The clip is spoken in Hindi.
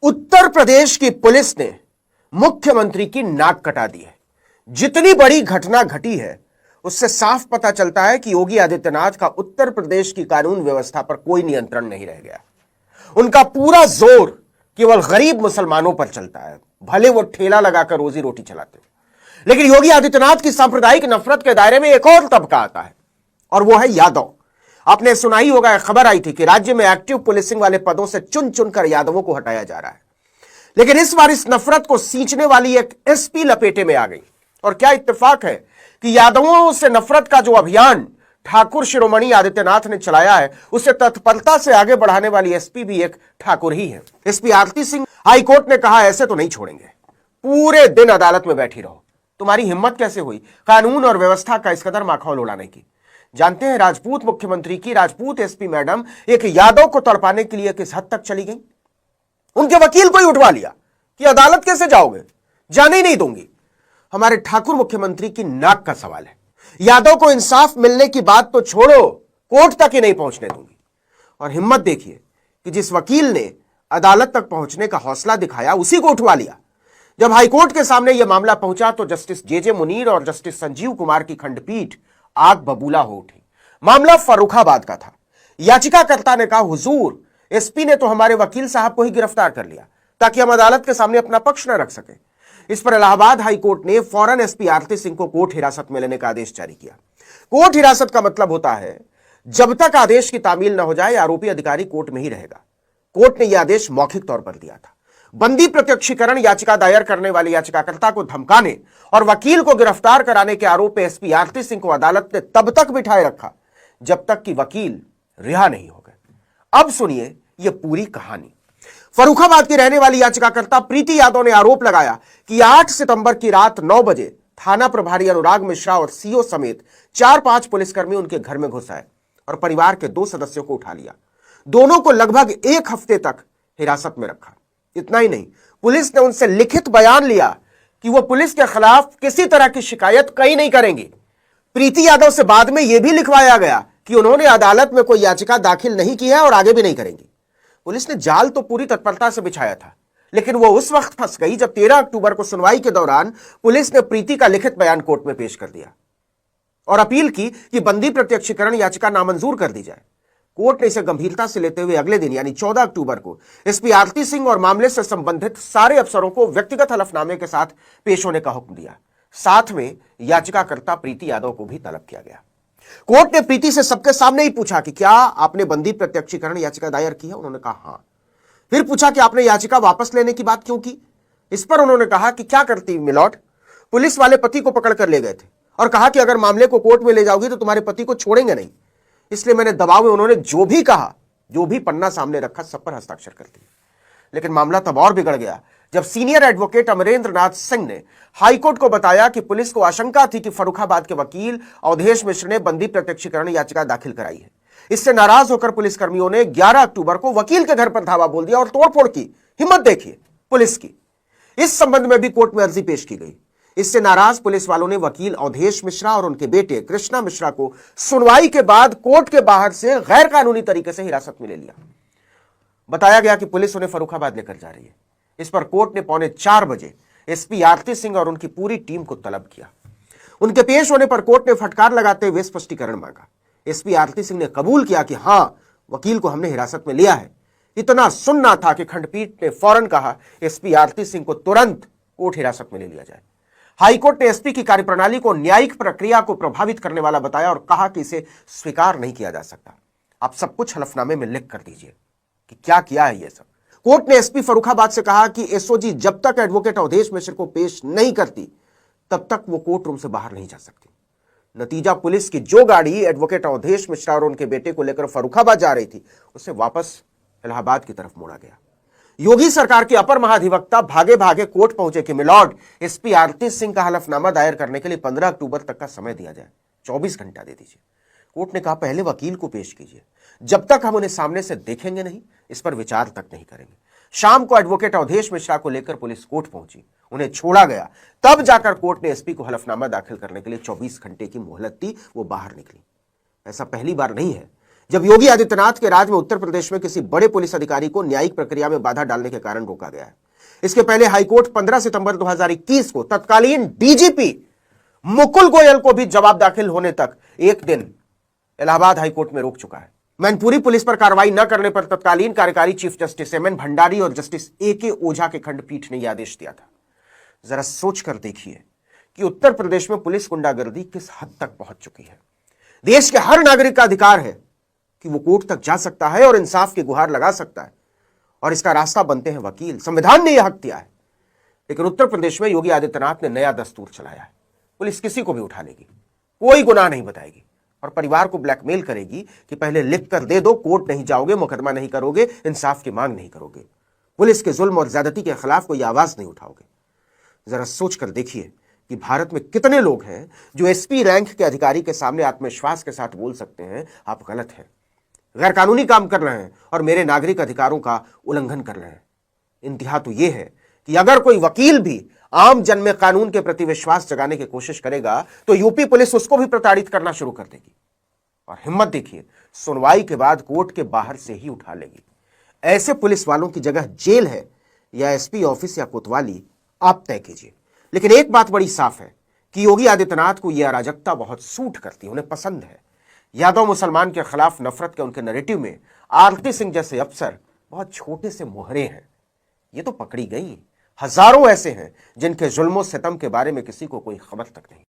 उत्तर प्रदेश की पुलिस ने मुख्यमंत्री की नाक कटा दी है। जितनी बड़ी घटना घटी है उससे साफ पता चलता है कि योगी आदित्यनाथ का उत्तर प्रदेश की कानून व्यवस्था पर कोई नियंत्रण नहीं रह गया। उनका पूरा जोर केवल गरीब मुसलमानों पर चलता है, भले वो ठेला लगाकर रोजी रोटी चलाते हो। लेकिन योगी आदित्यनाथ की सांप्रदायिक नफरत के दायरे में एक और तबका आता है और वो है यादव। आपने सुना ही होगा, खबर आई थी कि राज्य में एक्टिव पुलिसिंग वाले पदों से चुन चुनकर यादवों को हटाया जा रहा है। लेकिन इस बार इस नफरत को सींचने वाली एक एसपी लपेटे में आ गई। और क्या इत्तेफाक है कि यादवों से नफरत का जो अभियान ठाकुर शिरोमणि आदित्यनाथ ने चलाया है उसे तत्परता से आगे बढ़ाने वाली एसपी भी एक ठाकुर ही है। एसपी आरती सिंह हाईकोर्ट ने कहा ऐसे तो नहीं छोड़ेंगे, पूरे दिन अदालत में बैठी रहो। तुम्हारी हिम्मत कैसे हुई कानून और व्यवस्था का इस कदर माखौल उड़ाने की? जानते हैं राजपूत मुख्यमंत्री की राजपूत एसपी मैडम एक यादव को तड़पाने के लिए किस हद तक चली गई? उनके वकील को ही उठवा लिया कि अदालत कैसे जाओगे, जाने ही नहीं दूंगी। हमारे ठाकुर मुख्यमंत्री की नाक का सवाल है। यादव को इंसाफ मिलने की बात तो छोड़ो, कोर्ट तक ही नहीं पहुंचने दूंगी। और हिम्मत देखिए कि जिस वकील ने अदालत तक पहुंचने का हौसला दिखाया उसी को उठवा लिया। जब हाईकोर्ट के सामने यह मामला पहुंचा तो जस्टिस जे मुनीर और जस्टिस संजीव कुमार की खंडपीठ आग बबूला हो उठी। मामला फर्रुखाबाद का था। याचिकाकर्ता ने कहा, हुजूर एसपी ने तो हमारे वकील साहब को ही गिरफ्तार कर लिया ताकि हम अदालत के सामने अपना पक्ष न रख सके। इस पर इलाहाबाद हाईकोर्ट ने फौरन एसपी आरती सिंह को कोर्ट हिरासत में लेने का आदेश जारी किया। कोर्ट हिरासत का मतलब होता है जब तक आदेश की तामील न हो जाए आरोपी अधिकारी कोर्ट में ही रहेगा। कोर्ट ने यह आदेश मौखिक तौर पर दिया था। बंदी प्रत्यक्षीकरण याचिका दायर करने वाले याचिकाकर्ता को धमकाने और वकील को गिरफ्तार कराने के आरोप में एसपी आरती सिंह को अदालत ने तब तक बिठाए रखा जब तक कि वकील रिहा नहीं हो गए। अब सुनिए यह पूरी कहानी। फर्रुखाबाद की रहने वाली याचिकाकर्ता प्रीति यादव ने आरोप लगाया कि 8 सितंबर की रात 9 बजे थाना प्रभारी अनुराग मिश्रा और सीओ समेत 4-5 पुलिसकर्मी उनके घर में घुस आए और परिवार के 2 सदस्यों को उठा लिया। दोनों को लगभग 1 हफ्ते तक हिरासत में रखा। इतना ही नहीं, पुलिस ने उनसे लिखित बयान लिया कि वो पुलिस के खिलाफ किसी तरह की शिकायत कहीं नहीं करेंगे। प्रीति यादव से बाद में यह भी लिखवाया गया कि उन्होंने अदालत में कोई याचिका दाखिल नहीं की है और आगे भी नहीं करेंगी। पुलिस ने जाल तो पूरी तत्परता से बिछाया था, लेकिन वो उस वक्त फंस गई जब 13 अक्टूबर को सुनवाई के दौरान पुलिस ने प्रीति का लिखित बयान कोर्ट में पेश कर दिया और अपील की कि बंदी प्रत्यक्षीकरण याचिका नामंजूर कर दी जाए। कोर्ट ने इसे गंभीरता से लेते हुए अगले दिन यानी 14 अक्टूबर को एसपी आरती सिंह और मामले से संबंधित सारे अफसरों को व्यक्तिगत हलफनामे के साथ पेश होने का हुक्म दिया। साथ में याचिकाकर्ता प्रीति यादव को भी तलब किया गया। कोर्ट ने प्रीति से सबके सामने ही पूछा कि क्या आपने बंदी प्रत्यक्षीकरण याचिका दायर की है? उन्होंने कहा हां। फिर पूछा कि आपने याचिका वापस लेने की बात क्यों की? इस पर उन्होंने कहा कि क्या करती मिलॉर्ड, पुलिस वाले पति को पकड़ कर ले गए थे और कहा कि अगर मामले को कोर्ट में ले जाओगी तो तुम्हारे पति को छोड़ेंगे नहीं, इसलिए मैंने दबाव में उन्होंने जो भी कहा, जो भी पन्ना सामने रखा, सब पर हस्ताक्षर कर दिए। लेकिन मामला तब और बिगड़ गया जब सीनियर एडवोकेट अमरेंद्र नाथ सिंह ने हाईकोर्ट को बताया कि पुलिस को आशंका थी कि फर्रुखाबाद के वकील अवधेश मिश्र ने बंदी प्रत्यक्षीकरण याचिका दाखिल कराई है। इससे नाराज होकर पुलिसकर्मियों ने 11 अक्टूबर को वकील के घर पर धावा बोल दिया और तोड़फोड़ की। हिम्मत देखिए पुलिस की। इस संबंध में भी कोर्ट में अर्जी पेश की गई। इससे नाराज पुलिस वालों ने वकील अवधेश मिश्रा और उनके बेटे कृष्णा मिश्रा को सुनवाई के बाद कोर्ट के बाहर से गैर कानूनी तरीके से हिरासत में ले लिया। बताया गया कि पुलिस उन्हें फर्रुखाबाद लेकर जा रही है। इस पर कोर्ट ने 3:45 बजे एसपी आरती सिंह और उनकी पूरी टीम को तलब किया। उनके पेश होने पर कोर्ट ने फटकार लगाते हुए स्पष्टीकरण मांगा। एसपी आरती सिंह ने कबूल किया कि हां, वकील को हमने हिरासत में लिया है। इतना सुनना था कि खंडपीठ ने फौरन कहा एसपी आरती सिंह को तुरंत कोर्ट हिरासत में ले लिया जाए। हाईकोर्ट ने एसपी की कार्यप्रणाली को न्यायिक प्रक्रिया को प्रभावित करने वाला बताया और कहा कि इसे स्वीकार नहीं किया जा सकता। आप सब कुछ हलफनामे में लिख कर दीजिए कि क्या किया है यह सब। कोर्ट ने एसपी फर्रुखाबाद से कहा कि एसओजी जब तक एडवोकेट अवधेश मिश्र को पेश नहीं करती तब तक वो कोर्ट रूम से बाहर नहीं जा सकती। नतीजा, पुलिस की जो गाड़ी एडवोकेट अवधेश मिश्रा और उनके बेटे को लेकर फर्रुखाबाद जा रही थी उसे वापस इलाहाबाद की तरफ मोड़ा गया। योगी सरकार के अपर महाधिवक्ता भागे भागे कोर्ट पहुंचे कि मिलॉर्ड, एसपी आरती सिंह का हलफनामा दायर करने के लिए 15 अक्टूबर तक का समय दिया जाए, 24 घंटा दे दीजिए। कोर्ट ने कहा पहले वकील को पेश कीजिए, जब तक हम उन्हें सामने से देखेंगे नहीं इस पर विचार तक नहीं करेंगे। शाम को एडवोकेट अवधेश मिश्रा को लेकर पुलिस कोर्ट पहुंची, उन्हें छोड़ा गया। तब जाकर कोर्ट ने एसपी को हलफनामा दाखिल करने के लिए 24 घंटे की मोहलत दी। वो बाहर निकली। ऐसा पहली बार नहीं है जब योगी आदित्यनाथ के राज में उत्तर प्रदेश में किसी बड़े पुलिस अधिकारी को न्यायिक प्रक्रिया में बाधा डालने के कारण रोका गया है। इसके पहले हाईकोर्ट 15 सितंबर 2021 को तत्कालीन डीजीपी मुकुल गोयल को भी जवाब दाखिल होने तक एक दिन इलाहाबाद हाईकोर्ट में रोक चुका है। मैनपुरी पुलिस पर कार्रवाई न करने पर तत्कालीन कार्यकारी चीफ जस्टिस एमएन भंडारी और जस्टिस ए.के. ओझा के खंडपीठ ने यह आदेश दिया था। जरा सोचकर देखिए कि उत्तर प्रदेश में पुलिस गुंडागर्दी किस हद तक पहुंच चुकी है। देश के हर नागरिक का अधिकार है कि वो कोर्ट तक जा सकता है और इंसाफ की गुहार लगा सकता है, और इसका रास्ता बनते हैं वकील। संविधान ने यह हक दिया है। लेकिन उत्तर प्रदेश में योगी आदित्यनाथ ने नया दस्तूर चलाया है। पुलिस किसी को भी उठा लेगी, कोई गुनाह नहीं बताएगी और परिवार को ब्लैकमेल करेगी कि पहले लिख कर दे दो, कोर्ट नहीं जाओगे, मुकदमा नहीं करोगे, इंसाफ की मांग नहीं करोगे, पुलिस के जुल्म और ज्यादती के खिलाफ कोई आवाज नहीं उठाओगे। जरा सोचकर देखिए कि भारत में कितने लोग हैं जो एसपी रैंक के अधिकारी के सामने आत्मविश्वास के साथ बोल सकते हैं, आप गलत हैं, गैर कानूनी काम कर रहे हैं और मेरे नागरिक अधिकारों का उल्लंघन कर रहे हैं। इंतहा तो यह है कि अगर कोई वकील भी आम जन में कानून के प्रति विश्वास जगाने की कोशिश करेगा तो यूपी पुलिस उसको भी प्रताड़ित करना शुरू कर देगी। और हिम्मत देखिए, सुनवाई के बाद कोर्ट के बाहर से ही उठा लेगी। ऐसे पुलिस वालों की जगह जेल है या एसपी ऑफिस या कोतवाली, आप तय कीजिए। लेकिन एक बात बड़ी साफ है कि योगी आदित्यनाथ को यह अराजकता बहुत सूट करती है, उन्हें पसंद है। यादव मुसलमान के खिलाफ नफरत के उनके नैरेटिव में आरती सिंह जैसे अफसर बहुत छोटे से मोहरे हैं। ये तो पकड़ी गई, हजारों ऐसे हैं जिनके जुल्मों सितम के बारे में किसी को कोई खबर तक नहीं।